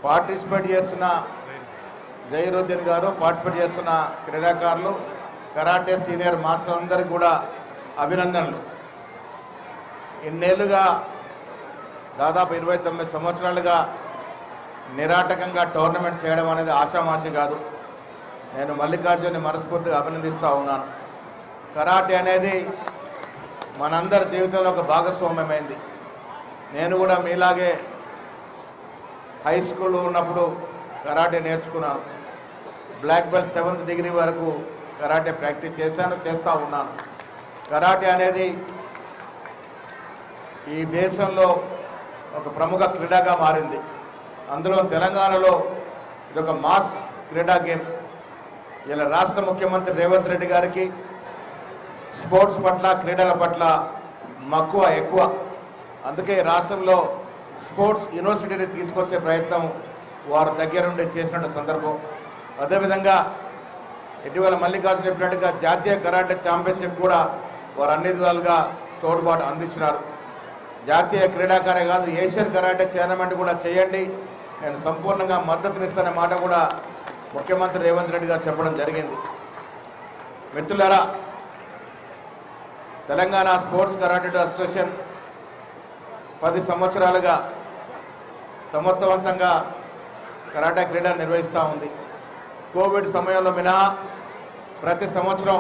Participate చేస్తున్న జైరుద్దీన్ గారు, participate చేస్తున్న క్రీడాకారులు, కరాటే సీనియర్ మాస్టర్ అందరికీ కూడా అభినందనలు. ఇన్నేళ్లుగా దాదాపు 29 సంవత్సరాలుగా నిరాటకంగా టోర్నమెంట్ చేయడం అనేది ఆషామాషి కాదు. నేను మల్లికార్జున్ని మనస్ఫూర్తిగా అభినందిస్తూ ఉన్నాను. కరాటే అనేది మనందరి జీవితంలో ఒక భాగస్వామ్యమైంది. నేను కూడా మీలాగే హై స్కూల్లో ఉన్నప్పుడు కరాటే నేర్చుకున్నాను. బ్లాక్ బెల్ట్ 7th డిగ్రీ వరకు కరాటే ప్రాక్టీస్ చేస్తూ ఉన్నాను. కరాటే అనేది ఈ దేశంలో ఒక ప్రముఖ క్రీడగా మారింది. అందులో తెలంగాణలో ఇదొక మాస్ క్రీడా గేమ్. ఇలా రాష్ట్ర ముఖ్యమంత్రి రేవంత్ రెడ్డి గారికి స్పోర్ట్స్ పట్ల, క్రీడల పట్ల మక్కువ ఎక్కువ. అందుకే రాష్ట్రంలో స్పోర్ట్స్ యూనివర్సిటీని తీసుకొచ్చే ప్రయత్నం వారు దగ్గరుండి చేసిన సందర్భం. అదేవిధంగా ఇటీవల మల్లికార్జున చెప్పినట్టుగా జాతీయ కరాటే ఛాంపియన్షిప్ కూడా వారు అన్ని విధాలుగా తోడ్పాటు అందించినారు. జాతీయ క్రీడాకారే కాదు, ఏషియన్ కరాటే టోర్నమెంట్ కూడా చేయండి, నేను సంపూర్ణంగా మద్దతునిస్తున్న మాట కూడా ముఖ్యమంత్రి రేవంత్ రెడ్డి గారు చెప్పడం జరిగింది. మిత్రులారా, తెలంగాణ స్పోర్ట్స్ కరాటే అసోసియేషన్ 10 సంవత్సరాలుగా సమర్థవంతంగా కరాటే క్రీడ నిర్వహిస్తూ ఉంది. కోవిడ్ సమయంలో మినహా ప్రతి సంవత్సరం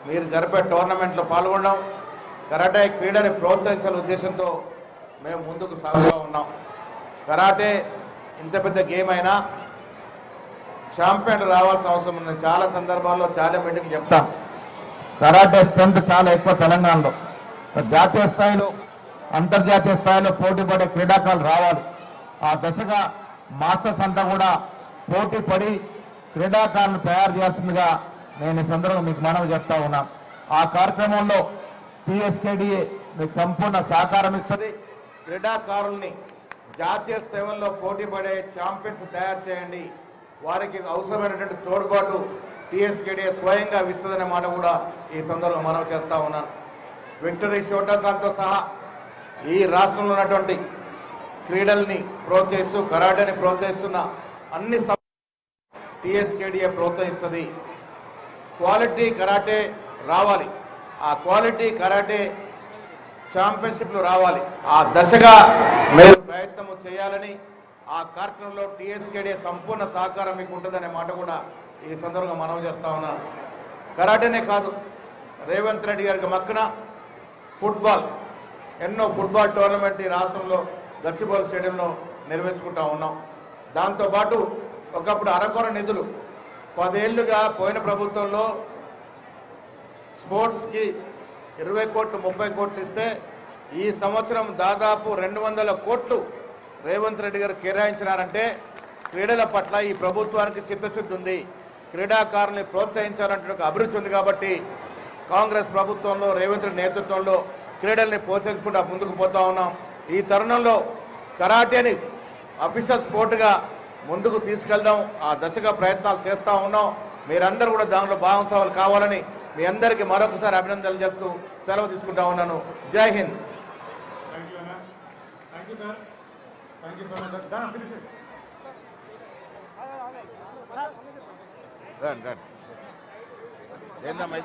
మీరు జరిపే టోర్నమెంట్లో పాల్గొనడం, కరాటే క్రీడని ప్రోత్సహించాలనే ఉద్దేశంతో మేము ముందుకు సాగుతూ ఉన్నాం. కరాటే ఇంత పెద్ద గేమ్ అయినా ఛాంపియన్లు రావాల్సిన అవసరం ఉంది. చాలా సందర్భాల్లో చాలా మీటింగ్ చెప్తాను, కరాటే స్ట్రెంత్ చాలా ఎక్కువ తెలంగాణలో. జాతీయ స్థాయిలో, అంతర్జాతీయ స్థాయిలో పోటీ పడే క్రీడాకారులు రావాలి. ఆ దశగా మాస్టర్స్ అంతా కూడా పోటీ పడి క్రీడాకారులను తయారు చేస్తుందిగా నేను ఈ సందర్భంగా మీకు మనవి చెప్తా ఉన్నాను. ఆ కార్యక్రమంలో టీఎస్కేడీఏ మీకు సంపూర్ణ సహకారం ఇస్తుంది. క్రీడాకారుల్ని జాతీయ స్థాయిలో పోటీ పడే ఛాంపియన్స్ తయారు చేయండి, వారికి అవసరమైనటువంటి తోడ్పాటు టీఎస్కేడీఏ స్వయంగా ఇస్తుందనే మాట కూడా ఈ సందర్భంలో మనవి చేస్తూ ఉన్నాను. విక్టరీ షోటోకాన్తో సహా ఈ రాష్ట్రంలో ఉన్నటువంటి క్రీడల్ని ప్రోత్సహిస్తూ, కరాటేని ప్రోత్సహిస్తున్న అన్ని టీఎస్కేడీఏ ప్రోత్సహిస్తుంది. క్వాలిటీ కరాటే రావాలి, ఆ క్వాలిటీ కరాటే ఛాంపియన్షిప్లు రావాలి. ఆ దశగా మీరు ప్రయత్నం చేయాలని, ఆ కార్యక్రమంలో టీఎస్కేడీఏ సంపూర్ణ సహకారం మీకు ఉంటుందనే మాట కూడా ఈ సందర్భంగా మనవి చేస్తా ఉన్నాను. కరాటేనే కాదు, రేవంత్ రెడ్డి గారికి మక్కున ఫుట్బాల్, ఎన్నో ఫుట్బాల్ టోర్నమెంట్ ఈ రాష్ట్రంలో గచ్చిబౌలి స్టేడియంలో నిర్వహించుకుంటా ఉన్నాం. దాంతోపాటు ఒకప్పుడు అరకొర నిధులు 10 ఏళ్లుగా పోయిన ప్రభుత్వంలో స్పోర్ట్స్కి 20 కోట్లు 30 కోట్లు ఇస్తే ఈ సంవత్సరం దాదాపు 200 కోట్లు రేవంత్ రెడ్డి గారు కేటాయించినారంటే క్రీడల పట్ల ఈ ప్రభుత్వానికి చిత్తశుద్ధి ఉంది. క్రీడాకారుల్ని ప్రోత్సహించాలంటే ఒక అభిరుచి ఉంది. కాబట్టి కాంగ్రెస్ ప్రభుత్వంలో రేవంత్ రెడ్డి నేతృత్వంలో క్రీడల్ని ప్రోత్సహించుకుంటూ ముందుకు పోతా ఉన్నాం. ఈ తరుణంలో కరాటేని అఫీషియల్ స్పోర్ట్గా ముందుకు తీసుకెళ్దాం, ఆ దశగా ప్రయత్నాలు చేస్తూ ఉన్నాం. మీరందరూ కూడా దానిలో భాగస్వాములు కావాలని మీ అందరికీ మరొకసారి అభినందనలు చెప్తూ సెలవు తీసుకుంటా ఉన్నాను. జై హింద్. ఏందమ్మా